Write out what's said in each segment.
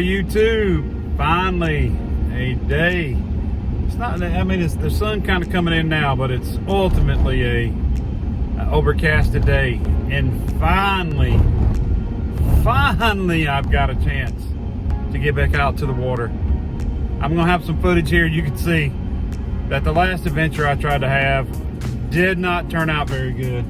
YouTube. Finally, a day. It's not, I mean, it's the sun kind of coming in now, but it's ultimately a overcasted day. And finally, I've got a chance to get back out to the water. I'm gonna have some footage here. You can see that the last adventure I tried to have did not turn out very good.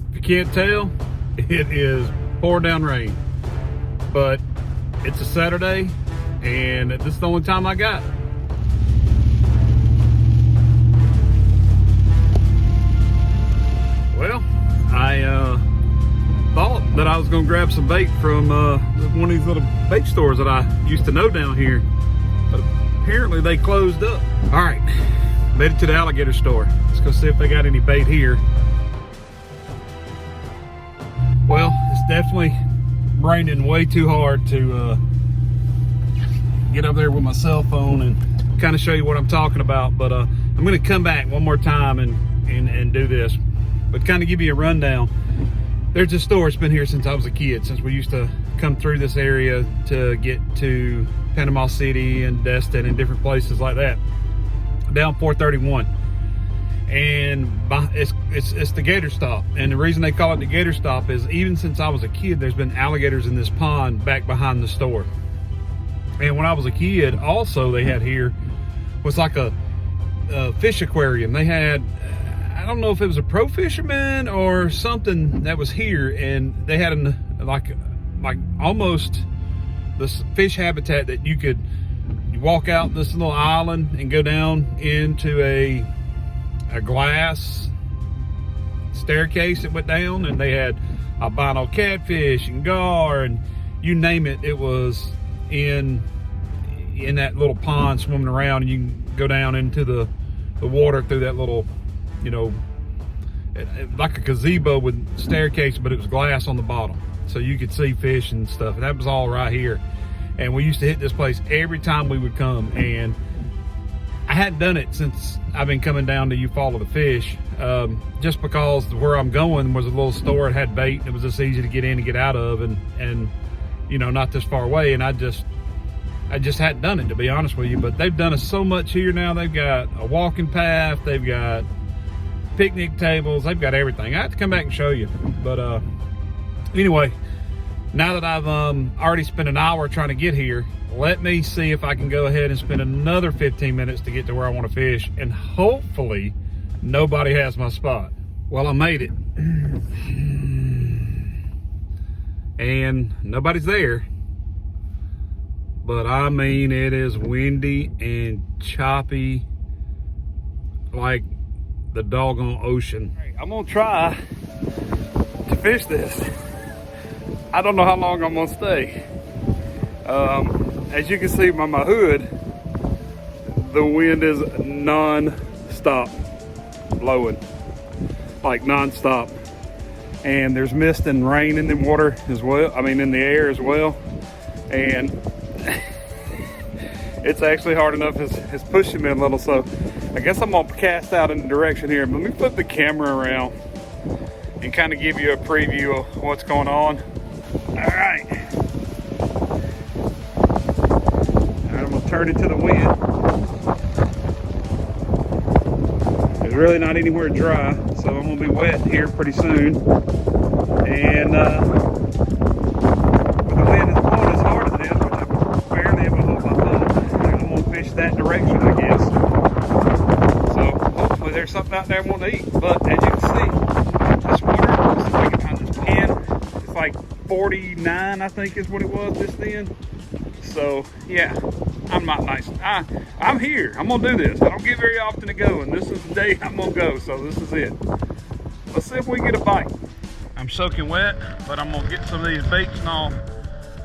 If you can't tell, it is pouring down rain, but it's a Saturday and this is the only time I got. Well, I thought that I was gonna grab some bait from one of these little bait stores that I used to know down here, but apparently they closed up. All right, made it to the alligator store. Let's go see if they got any bait here. Well, it's definitely raining way too hard to get up there with my cell phone and kind of show you what I'm talking about, but I'm gonna come back one more time and do this, but kind of give you a rundown. There's a store that's been here since I was a kid, since we used to come through this area to get to Panama City and Destin and different places like that, down 431. And it's the gator stop, and the reason they call it the gator stop is even since I was a kid, there's been alligators in this pond back behind the store. And when I was a kid, also they had here was like a fish aquarium. They had, I don't know if it was a pro fisherman or something that was here, and they had like almost this fish habitat that you could walk out this little island and go down into a glass staircase that went down, and they had albino catfish and gar and you name it. It was in that little pond swimming around, and you can go down into the water through that little, you know, like a gazebo with staircase, but it was glass on the bottom, so you could see fish and stuff. And that was all right here, and we used to hit this place every time we would come. And I hadn't done it since I've been coming down to Follow the Fish, just because where I'm going was a little store. It had bait, and it was just easy to get in and get out of, and you know, not this far away. And I just hadn't done it, to be honest with you. But they've done us so much here now. They've got a walking path, they've got picnic tables, they've got everything. I have to come back and show you. But anyway, now that I've already spent an hour trying to get here, let me see if I can go ahead and spend another 15 minutes to get to where I want to fish, and hopefully nobody has my spot. Well, I made it and nobody's there, but I mean, it is windy and choppy like the doggone ocean. I'm gonna try to fish this. I don't know how long I'm gonna stay. As you can see by my hood, the wind is non-stop blowing, like non-stop. And there's mist and rain in the water as well. I mean, in the air as well. And it's actually hard enough. It's pushing me a little. So I guess I'm gonna cast out in the direction here. But let me flip the camera around and kind of give you a preview of what's going on. All right. Turn it to the wind. There's really not anywhere dry, so I'm gonna be wet here pretty soon. And with the wind is blowing as hard as it is, which I'm barely able to hold my thumb, I'm gonna fish that direction, I guess. So hopefully there's something out there I want to eat. But as you can see, this water, let's see if I can find this pan. It's like 49, I think is what it was this then. So yeah. I'm not nice. I'm here. I'm gonna do this. I don't get very often to go, and this is the day I'm gonna go, so this is it. Let's see if we can get a bite. I'm soaking wet, but I'm gonna get some of these baits and all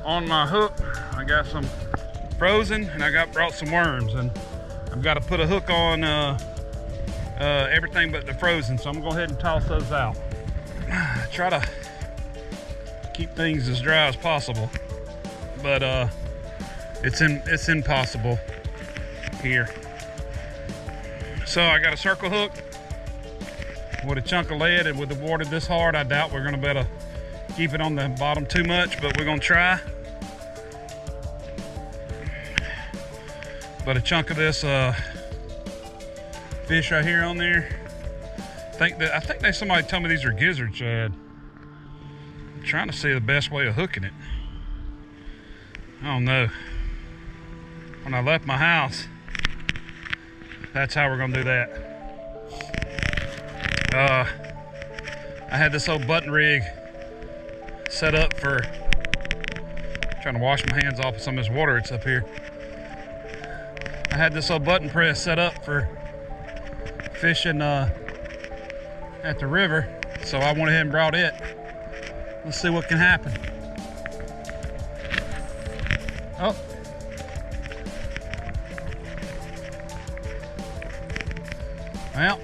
on my hook. I got some frozen, and I brought some worms, and I've got to put a hook on everything but the frozen, so I'm gonna go ahead and toss those out. Try to keep things as dry as possible, but it's impossible here. So I got a circle hook, with a chunk of lead and with the water this hard, I doubt we're gonna be able to keep it on the bottom too much, but we're gonna try. But a chunk of this fish right here on there, I think somebody told me these are gizzard shad. I'm trying to see the best way of hooking it. I don't know. When I left my house, that's how we're gonna do that. I had this old button rig set up for trying to wash my hands off of some of this water that's up here. I had this old button press set up for fishing at the river, so I went ahead and brought it. Let's see what can happen. Oh. Well.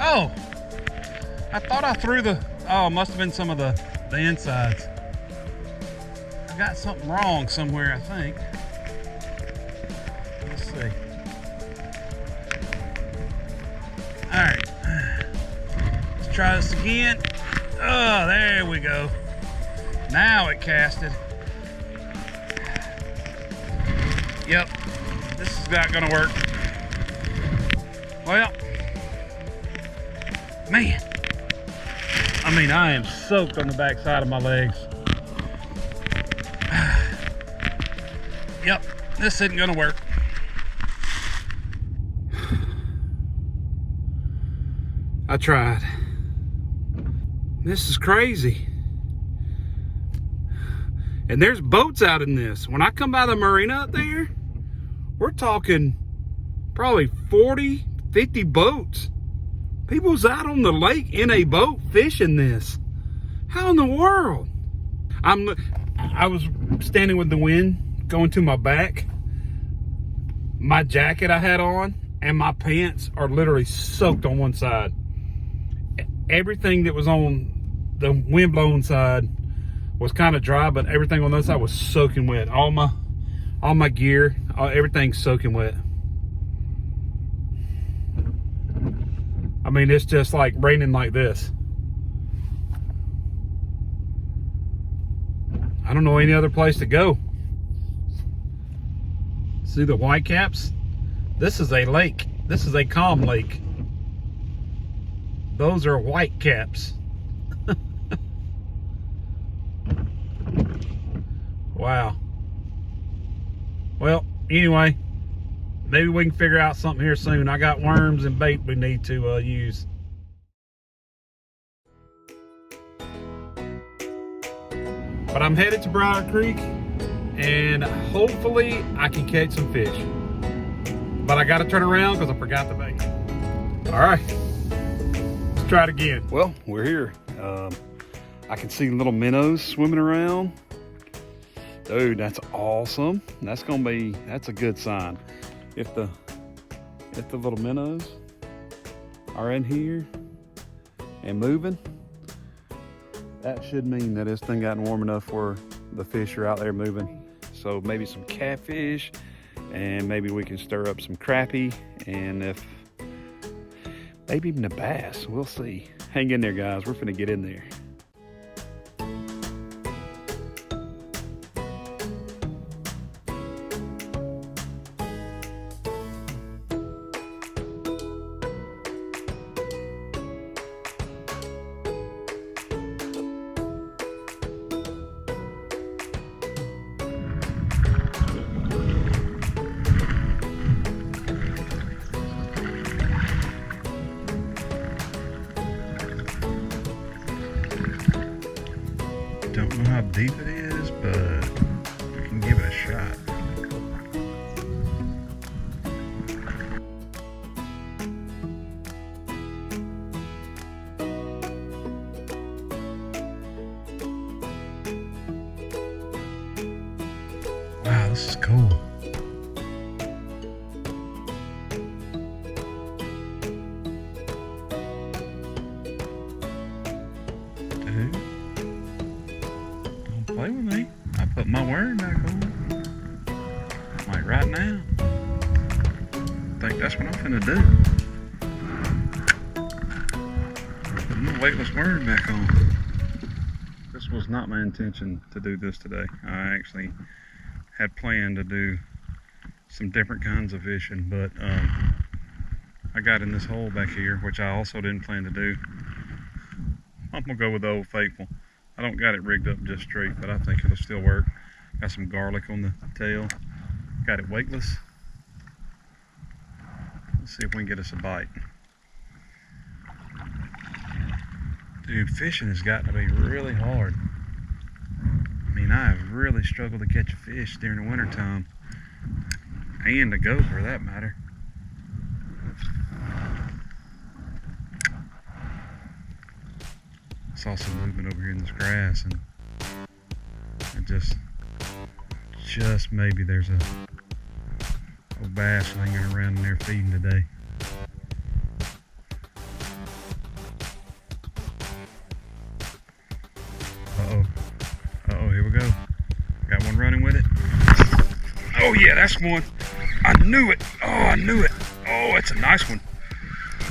Oh. I thought I threw the, oh, it must have been some of the insides. I got something wrong somewhere, I think. Let's see. All right. Let's try this again. Oh, there we go. Now it casted. Yep, this is not gonna work. Well, man, I mean, I am soaked on the back side of my legs. Yep, this isn't gonna work. I tried. This is crazy. And there's boats out in this. When I come by the marina up there, we're talking probably 40, 50 boats. People's out on the lake in a boat fishing this. How in the world? I was standing with the wind going to my back. My jacket I had on and my pants are literally soaked on one side. Everything that was on the wind-blown side was kind of dry, but everything on the other side was soaking wet. All my gear, everything's soaking wet. I mean, it's just like raining like this. I don't know any other place to go. See the whitecaps? This is a lake. This is a calm lake. Those are whitecaps. Wow. Well, anyway, maybe we can figure out something here soon. I got worms and bait we need to use. But I'm headed to Briar Creek and hopefully I can catch some fish. But I got to turn around because I forgot the bait. All right, let's try it again. Well, we're here. I can see little minnows swimming around. Dude, that's awesome. That's a good sign. If the little minnows are in here and moving, that should mean that this thing gotten warm enough where the fish are out there moving. So maybe some catfish, and maybe we can stir up some crappie, and maybe even a bass. We'll see. Hang in there, guys. We're finna get in there. Don't know how deep it is, but we can give it a shot. Wow, this is cool. Dude. Play with me. I put my wearing back on. Like right now. I think that's what I'm finna do. my weightless worm back on. This was not my intention to do this today. I actually had planned to do some different kinds of fishing, but I got in this hole back here, which I also didn't plan to do. I'm gonna go with the Old Faithful. I don't got it rigged up just straight, but I think it'll still work. Got some garlic on the tail. Got it weightless. Let's see if we can get us a bite. Dude, fishing has got to be really hard. I mean, I have really struggled to catch a fish during the winter time, and to go for that matter. I saw some movement over here in this grass, and it just maybe there's a old bass hanging around in there feeding today. Uh-oh, here we go. Got one running with it. Oh yeah, that's one. I knew it. Oh, I knew it. Oh, it's a nice one.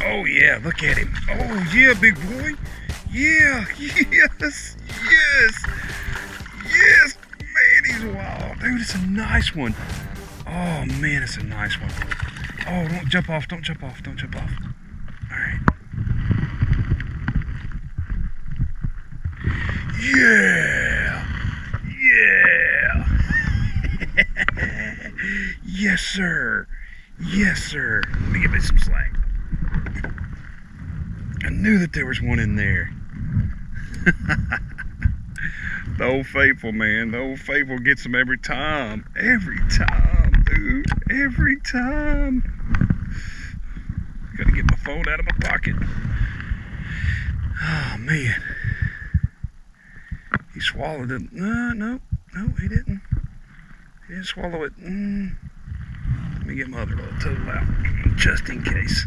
Oh yeah, look at him. Oh yeah, big boy. Yeah, yes, yes, yes. Man, he's wild. Dude, it's a nice one. Oh man, it's a nice one. Oh, don't jump off, don't jump off, don't jump off. All right. Yeah, yeah. Yes, sir. Yes, sir. Let me give it some slack. I knew that there was one in there. The Old Faithful, man. The Old Faithful gets them every time. Every time, dude. Every time. Gotta get my phone out of my pocket. Oh, man. He swallowed it. No, he didn't. He didn't swallow it. Let me get my other little tool out, just in case.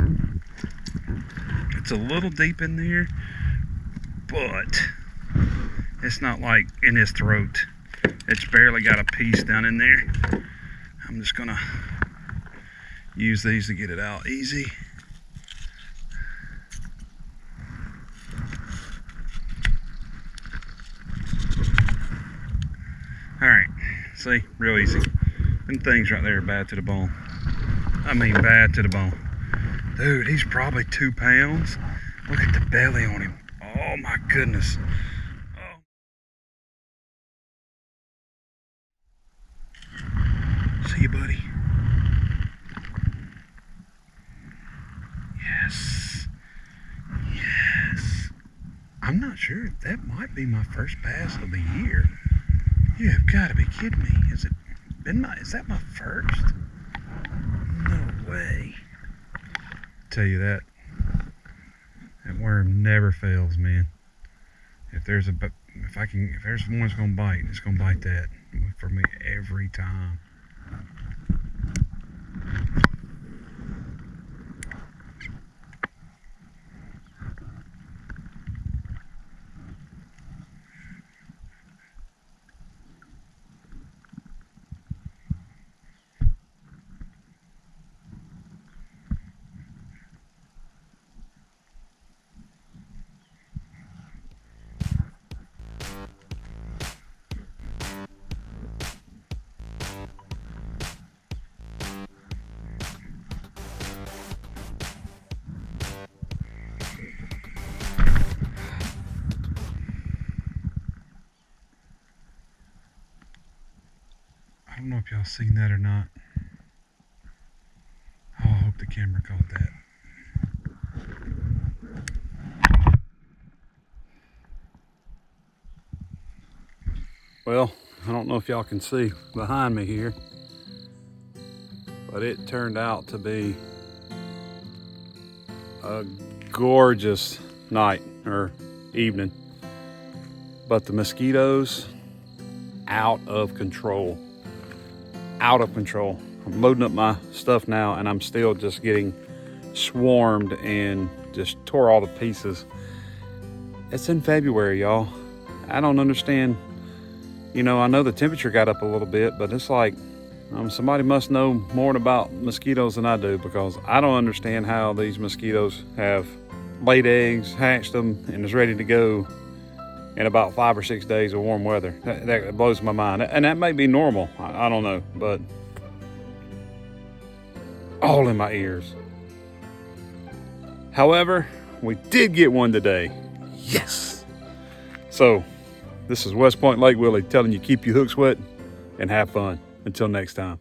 It's a little deep in there, but it's not like in his throat. It's barely got a piece down in there. I'm just gonna use these to get it out easy. Alright, see, real easy. Them things right there are bad to the bone. I mean, bad to the bone. Dude, he's probably 2 pounds. Look at the belly on him. Oh my goodness. Oh. See you, buddy. Yes. Yes. I'm not sure if that might be my first bass of the year. You have got to be kidding me. Is that my first? No way. Tell you that worm never fails, man. If there's one's gonna bite, it's gonna bite that for me every time. I don't know if y'all seen that or not. Oh, I hope the camera caught that. Well, I don't know if y'all can see behind me here, but it turned out to be a gorgeous night or evening. But the mosquitoes, out of control. Out of control. I'm loading up my stuff now and I'm still just getting swarmed and just tore all the pieces. It's in February, y'all. I don't understand. You know, I know the temperature got up a little bit, but it's like somebody must know more about mosquitoes than I do, because I don't understand how these mosquitoes have laid eggs, hatched them, and is ready to go in about 5 or 6 days of warm weather. That blows my mind. And that may be normal. I don't know, but all in my ears. However, we did get one today. Yes. So this is West Point Lake Willie telling you keep your hooks wet and have fun. Until next time.